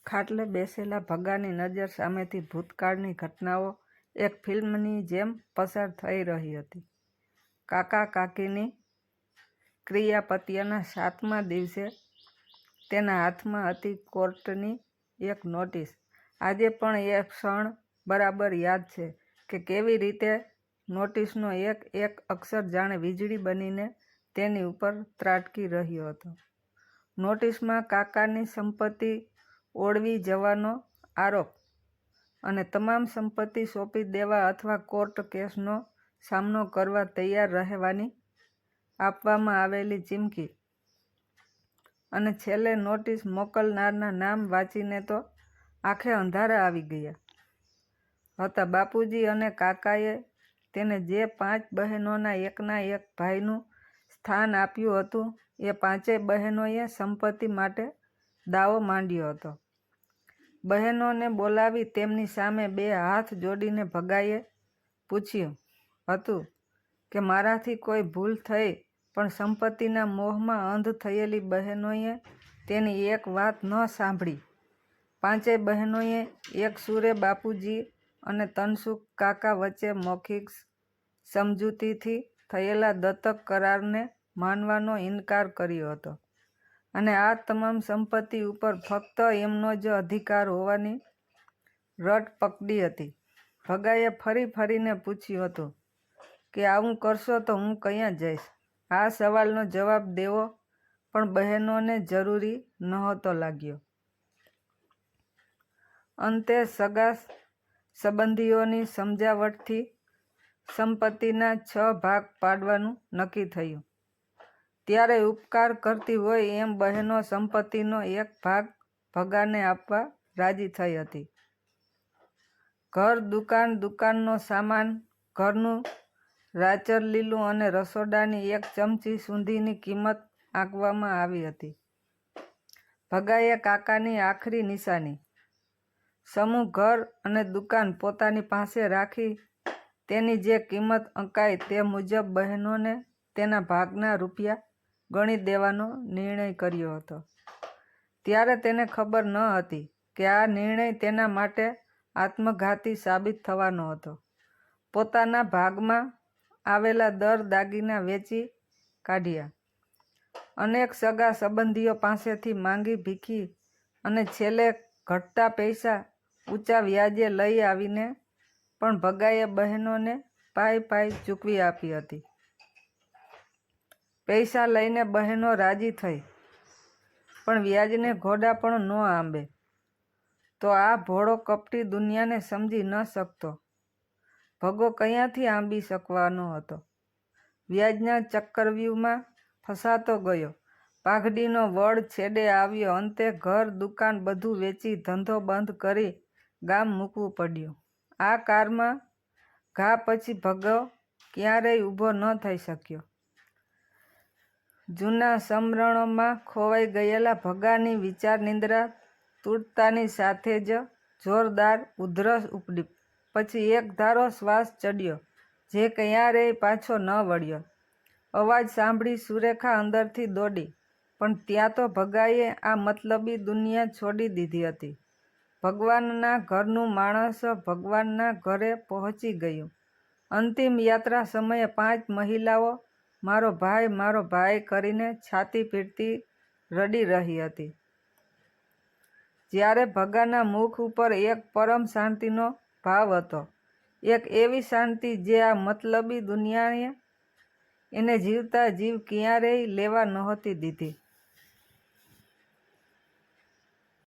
ખાટલે બેસેલા ભગાની નજર સામેથી ભૂતકાળની ઘટનાઓ એક ફિલ્મની જેમ પસાર થઈ રહી હતી. કાકા કાકીની ક્રિયાપત્યાના 7મા દિવસે તેના હાથમાં હતી કોર્ટની એક નોટિસ. આજે પણ એ ક્ષણ બરાબર યાદ છે કે કેવી રીતે નોટિસનો એક એક અક્ષર જાણે વીજળી બનીને તેની ઉપર ત્રાટકી રહ્યો હતો. નોટિસમાં કાકાની સંપત્તિ ઓળવી જવાનો આરોપ અને તમામ સંપત્તિ સોંપી દેવા અથવા કોર્ટ કેસનો સામનો કરવા તૈયાર રહેવાની આપવામાં આવેલી ચીમકી. અને છેલ્લે નોટિસ મોકલનારના નામ વાંચીને તો આંખે અંધારા આવી ગયા હતા. બાપુજી અને કાકાએ તેને જે 5 બહેનોના એકના એક ભાઈનું સ્થાન આપ્યું હતું એ 5 બહેનોએ સંપત્તિ માટે દાવો માંડ્યો હતો. બહેનોને બોલાવી તેમની સામે 2 હાથ જોડીને ભગાઈએ પૂછ્યું હતું કે મારાથી કોઈ ભૂલ થઈ, પણ સંપત્તિના મોહમાં અંધ થયેલી બહેનોએ તેની એક વાત ન સાંભળી. 5 બહેનોએ એક સૂરે બાપુજી અને તનસુખ કાકા વચ્ચે મૌખિક સમજૂતીથી થયેલા દત્તક કરારને માનવાનો ઇનકાર કર્યો હતો અને આ તમામ સંપત્તિ ઉપર ફક્ત એમનો જ અધિકાર હોવાની રટ પકડી હતી. ભગાએ ફરી ફરીને પૂછ્યું હતું કે આવું કરશો તો હું ક્યાં જઈશ? આ સવાલનો જવાબ દેવો પણ બહેનોને જરૂરી નહોતો લાગ્યો. અંતે સગા સંબંધીઓની સમજાવટથી સંપત્તિના 6 ભાગ પાડવાનું નક્કી થયું. ત્યારે ઉપકાર કરતી હોય એમ બહેનો સંપત્તિનો એક ભાગ ભગાને આપવા રાજી થઈ હતી. ઘર, દુકાન, દુકાનનો સામાન, ઘરનું રાચરલીલું અને રસોડાની 1 ચમચી સુધીની કિંમત આંકવામાં આવી હતી. ભગાએ કાકાની આખરી નિશાની, સમૂહ ઘર અને દુકાન પોતાની પાસે રાખી તેની જે કિંમત અંકાઈ તે મુજબ બહેનોને તેના ભાગના રૂપિયા ગણી દેવાનો નિર્ણય કર્યો હતો. ત્યારે તેને ખબર ન હતી કે આ નિર્ણય તેના માટે આત્મઘાતી સાબિત થવાનો હતો. પોતાના ભાગમાં આવેલા દર દાગીના વેચી કાઢ્યા, અનેક સગા સંબંધીઓ પાસેથી માંગી ભીખી અને છેલ્લે ઘટતા પૈસા ઊંચા વ્યાજે લઈ આવીને પણ ભગાએ બહેનોને પાઈ ચૂકવી આપી હતી. પૈસા લઈને બહેનો રાજી થઈ, પણ વ્યાજને ઘોડા પણ ન આંબે તો આ ભોળો કપટી દુનિયાને સમજી ન શકતો ભગો ક્યાંથી આંબી શકવાનો હતો. વ્યાજના ચક્રવ્યૂહમાં ફસાતો ગયો, પાઘડીનો વડ છેડે આવ્યો. અંતે ઘર, દુકાન બધું વેચી ધંધો બંધ કરી ગામ મૂકવું પડ્યું. આ કારમાં ઘા પછી ભગો ક્યારેય ઊભો ન થઈ શક્યો. જૂના સ્મરણોમાં ખોવાઈ ગયેલા ભગાની વિચારનિંદ્રા તૂટતાની સાથે જ જોરદાર ઉધરસ ઉપડી. પછી એક ધારો શ્વાસ ચડ્યો જે ક્યારેય પાછો ન વળ્યો. અવાજ સાંભળી સુરેખા અંદરથી દોડી, પણ ત્યાં તો ભગાએ આ મતલબી દુનિયા છોડી દીધી હતી. ભગવાનના ઘરનું માણસ ભગવાનના ઘરે પહોંચી ગયું. અંતિમ યાત્રા સમયે 5 મહિલાઓ મારો ભાઈ કરીને છાતી પીટતી રડી રહી હતી. જ્યારે ભગાના મુખ ઉપર એક પરમ શાંતિનો ભાવ હતો, એક એવી શાંતિ જે આ મતલબી દુનિયાએ એને જીવતા જીવ ક્યારેય લેવા નહોતી દીધી.